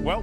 Well,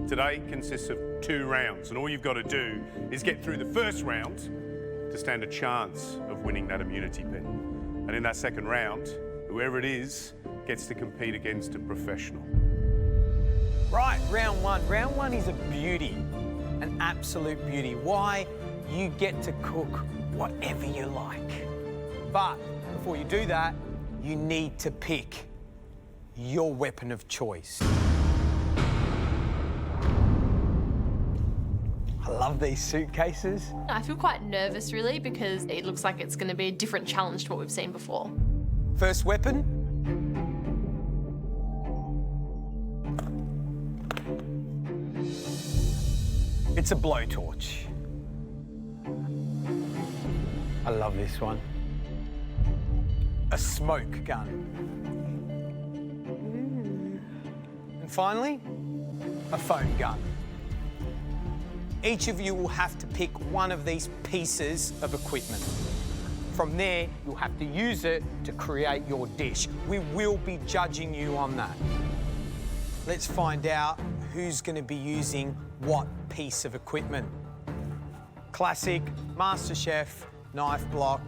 today consists of 2 rounds, and all you've got to do is get through the first round to stand a chance of winning that immunity pin. And in that second round, whoever it is gets to compete against a professional. Right, round one. Round one is a beauty, an absolute beauty. Why? You get to cook whatever you like. But before you do that, you need to pick your weapon of choice. I love these suitcases. I feel quite nervous, really, because it looks like it's going to be a different challenge to what we've seen before. First weapon. It's a blowtorch. I love this one. A smoke gun. And finally, a foam gun. Each of you will have to pick one of these pieces of equipment. From there, you'll have to use it to create your dish. We will be judging you on that. Let's find out who's going to be using what piece of equipment. Classic, MasterChef, knife block.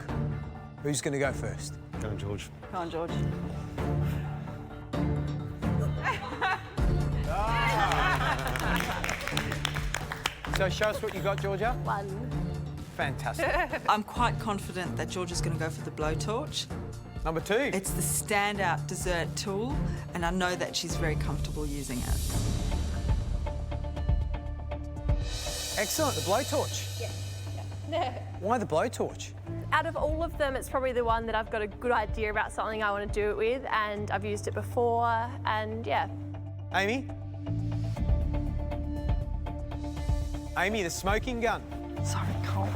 Who's going to go first? Go on, George. Come on, George. So show us what you got, Georgia. 1. Fantastic. I'm quite confident that Georgia's going to go for the blowtorch. Number 2. It's the standout dessert tool, and I know that she's very comfortable using it. Excellent, the blowtorch. Yeah. Why the blowtorch? Out of all of them, it's probably the one that I've got a good idea about something I want to do it with, and I've used it before, and yeah. Amy? Amy, the smoking gun. Sorry, Cole.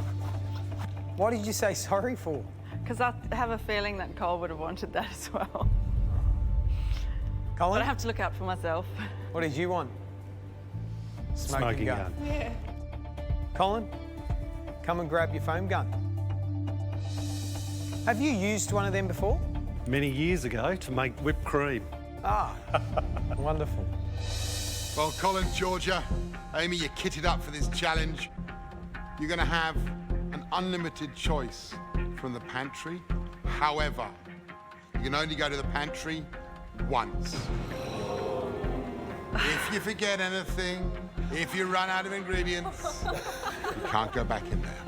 What did you say sorry for? Because I have a feeling that Cole would have wanted that as well. Colin? But I have to look out for myself. What did you want? Smoking gun. Yeah. Colin, come and grab your foam gun. Have you used one of them before? Many years ago to make whipped cream. Ah, wonderful. Well, Colin, Georgia, Amy, you're kitted up for this challenge. You're going to have an unlimited choice from the pantry. However, you can only go to the pantry once. If you forget anything, if you run out of ingredients, you can't go back in there.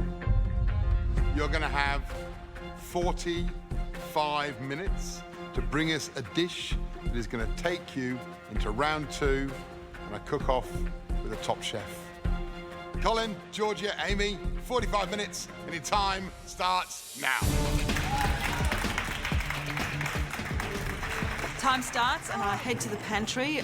You're going to have 45 minutes to bring us a dish that is going to take you into round 2 and a cook-off with a top chef. Colin, Georgia, Amy, 45 minutes, and your time starts now. Time starts, and I head to the pantry.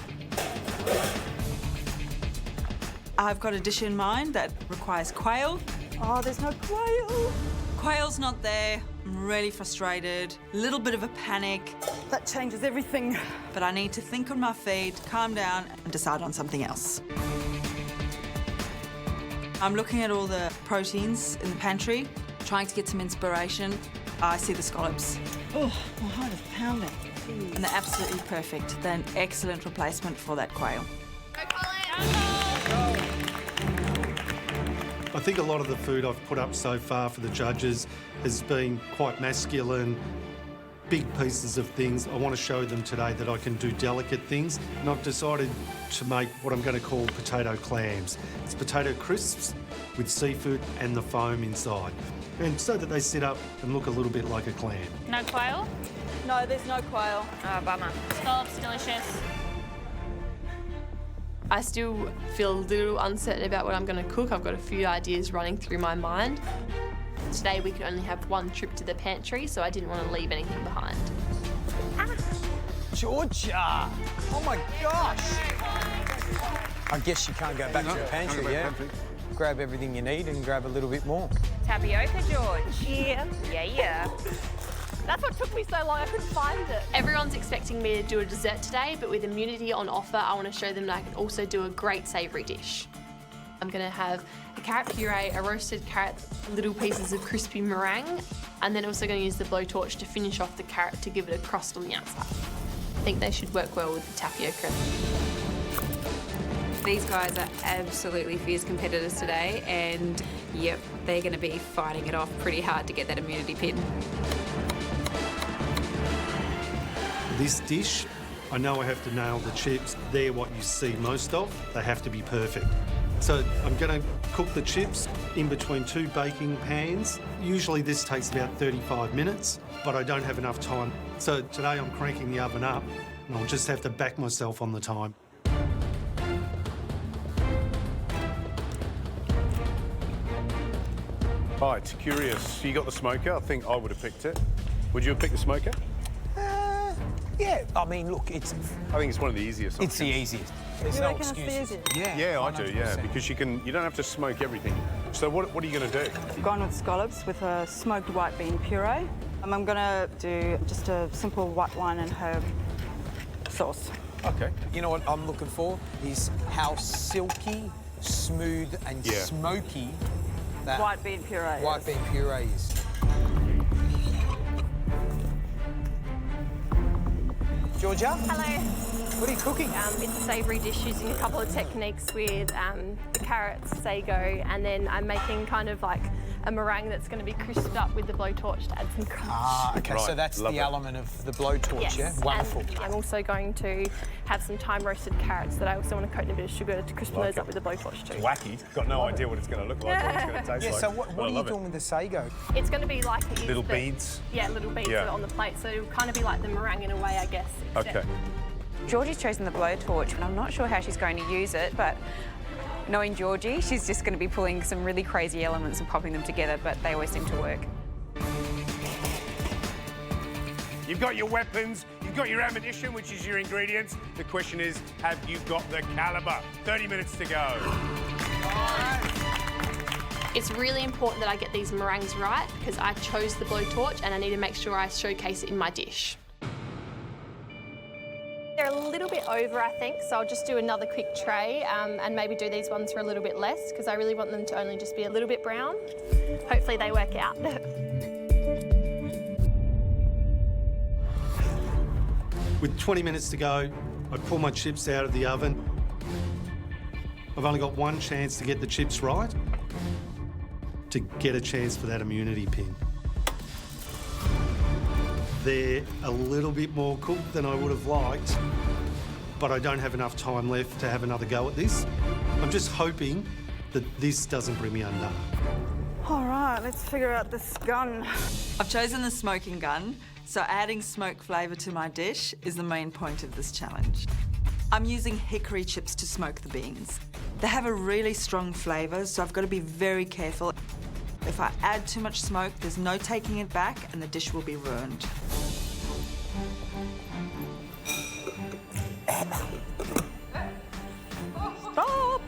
I've got a dish in mind that requires quail. Oh, there's no quail. Quail's not there. I'm really frustrated. A little bit of a panic. That changes everything. But I need to think on my feet, calm down, and decide on something else. I'm looking at all the proteins in the pantry, trying to get some inspiration. I see the scallops. Oh, my heart is pounding. And they're absolutely perfect. They're an excellent replacement for that quail. I think a lot of the food I've put up so far for the judges has been quite masculine, big pieces of things. I want to show them today that I can do delicate things, and I've decided to make what I'm going to call potato clams. It's potato crisps with seafood and the foam inside, and so that they sit up and look a little bit like a clam. No quail? No, there's no quail. Oh, bummer. Scallops, delicious. I still feel a little uncertain about what I'm going to cook. I've got a few ideas running through my mind. Today we could only have one trip to the pantry, so I didn't want to leave anything behind. Georgia! Oh my gosh! I guess you can't go back to the pantry, yeah? Grab everything you need and grab a little bit more. Tapioca, George. Yeah. Yeah. That's what took me so long, I couldn't find it. Everyone's expecting me to do a dessert today, but with immunity on offer, I want to show them that I can also do a great savoury dish. I'm going to have a carrot puree, a roasted carrot, little pieces of crispy meringue, and then also going to use the blowtorch to finish off the carrot to give it a crust on the outside. I think they should work well with the tapioca. These guys are absolutely fierce competitors today, and yep, they're going to be fighting it off pretty hard to get that immunity pin. This dish, I know I have to nail the chips. They're what you see most of. They have to be perfect. So I'm going to cook the chips in between 2 baking pans. Usually this takes about 35 minutes, but I don't have enough time. So today I'm cranking the oven up, and I'll just have to back myself on the time. Right, curious. You got the smoker. I think I would have picked it. Would you have picked the smoker? Yeah, I mean, look, I think it's one of the easiest. it's the easiest. There's no excuses. Yeah, I do. Yeah, 100%. because you don't have to smoke everything. So what are you going to do? I've gone with scallops with a smoked white bean puree. I'm going to do just a simple white wine and herb sauce. Okay. You know what I'm looking for is how silky, smooth, and smoky that White bean puree. white bean puree is. Georgia? Hello. What are you cooking? It's a savoury dish using a couple of techniques with the carrots, sago, and then I'm making kind of like a meringue that's going to be crisped up with the blowtorch to add some crunch. Ah, okay, so Right, that's love the it. element of the blowtorch, Yes, yeah? Wonderful. And I'm also going to have some thyme-roasted carrots that I also want to coat in a bit of sugar to crispen those up with the blowtorch too. Wacky. Got no idea what it's going to look like, or what it's going to taste Yeah, like. so what but I are you love doing with the sago? It's going to be like it is Little the- beads? Yeah, little beads Yeah. on the plate, so it'll kind of be like the meringue in a way, I guess. except- Okay. Georgie's chosen the blowtorch, and I'm not sure how she's going to use it, but knowing Georgie, she's just going to be pulling some really crazy elements and popping them together, but they always seem to work. You've got your weapons, you've got your ammunition, which is your ingredients. The question is, have you got the caliber? 30 minutes to go. It's really important that I get these meringues right because I chose the blowtorch and I need to make sure I showcase it in my dish. They're a little bit over, I think, so I'll just do another quick tray and maybe do these ones for a little bit less because I really want them to only just be a little bit brown. Hopefully they work out. With 20 minutes to go, I pull my chips out of the oven. I've only got one chance to get the chips right, to get a chance for that immunity pin. They're a little bit more cooked than I would have liked, but I don't have enough time left to have another go at this. I'm just hoping that this doesn't bring me undone. All right, let's figure out this gun. I've chosen the smoking gun, so adding smoke flavour to my dish is the main point of this challenge. I'm using hickory chips to smoke the beans. They have a really strong flavour, so I've got to be very careful. If I add too much smoke, there's no taking it back and the dish will be ruined. Stop!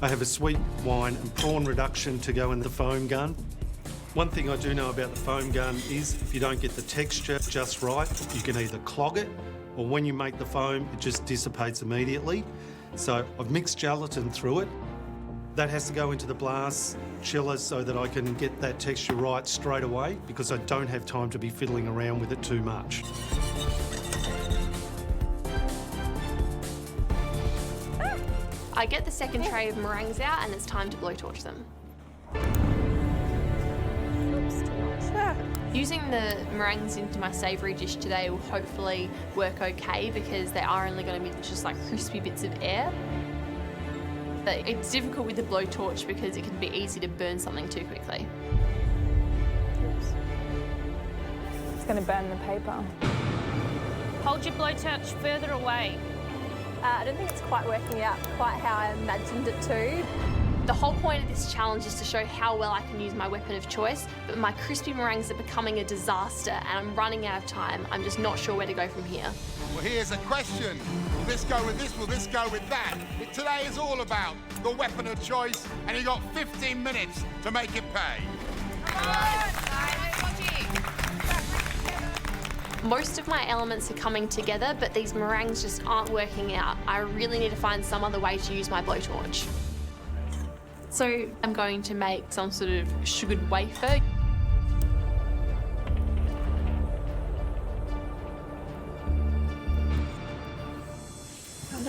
I have a sweet wine and prawn reduction to go in the foam gun. One thing I do know about the foam gun is if you don't get the texture just right, you can either clog it or when you make the foam, it just dissipates immediately. So I've mixed gelatin through it. That has to go into the blast chiller so that I can get that texture right straight away because I don't have time to be fiddling around with it too much. I get the second tray of meringues out and it's time to blowtorch them. Using the meringues into my savoury dish today will hopefully work okay because they are only going to be just like crispy bits of air. But it's difficult with the blowtorch because it can be easy to burn something too quickly. It's going to burn the paper. Hold your blowtorch further away. I don't think it's quite working out quite how I imagined it to. The whole point of this challenge is to show how well I can use my weapon of choice, but my crispy meringues are becoming a disaster and I'm running out of time. I'm just not sure where to go from here. Well, here's a question. Will this go with this? Will this go with that? Today is all about the weapon of choice, and you got 15 minutes to make it pay. Most of my elements are coming together, but these meringues just aren't working out. I really need to find some other way to use my blowtorch. So I'm going to make some sort of sugared wafer.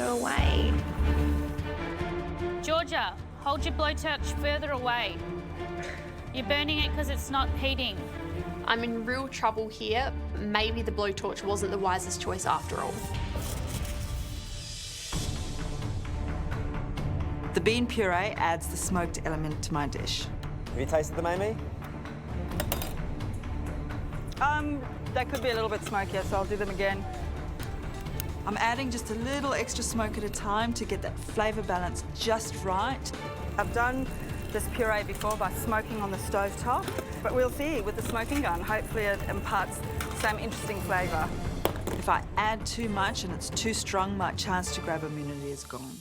further away. Georgia, hold your blowtorch further away. You're burning it because it's not heating. I'm in real trouble here. Maybe the blowtorch wasn't the wisest choice after all. The bean puree adds the smoked element to my dish. Have you tasted them, Amy? They could be a little bit smokier, so I'll do them again. I'm adding just a little extra smoke at a time to get that flavour balance just right. I've done this puree before by smoking on the stove top, but we'll see with the smoking gun. Hopefully it imparts some interesting flavour. If I add too much and it's too strong, my chance to grab immunity is gone.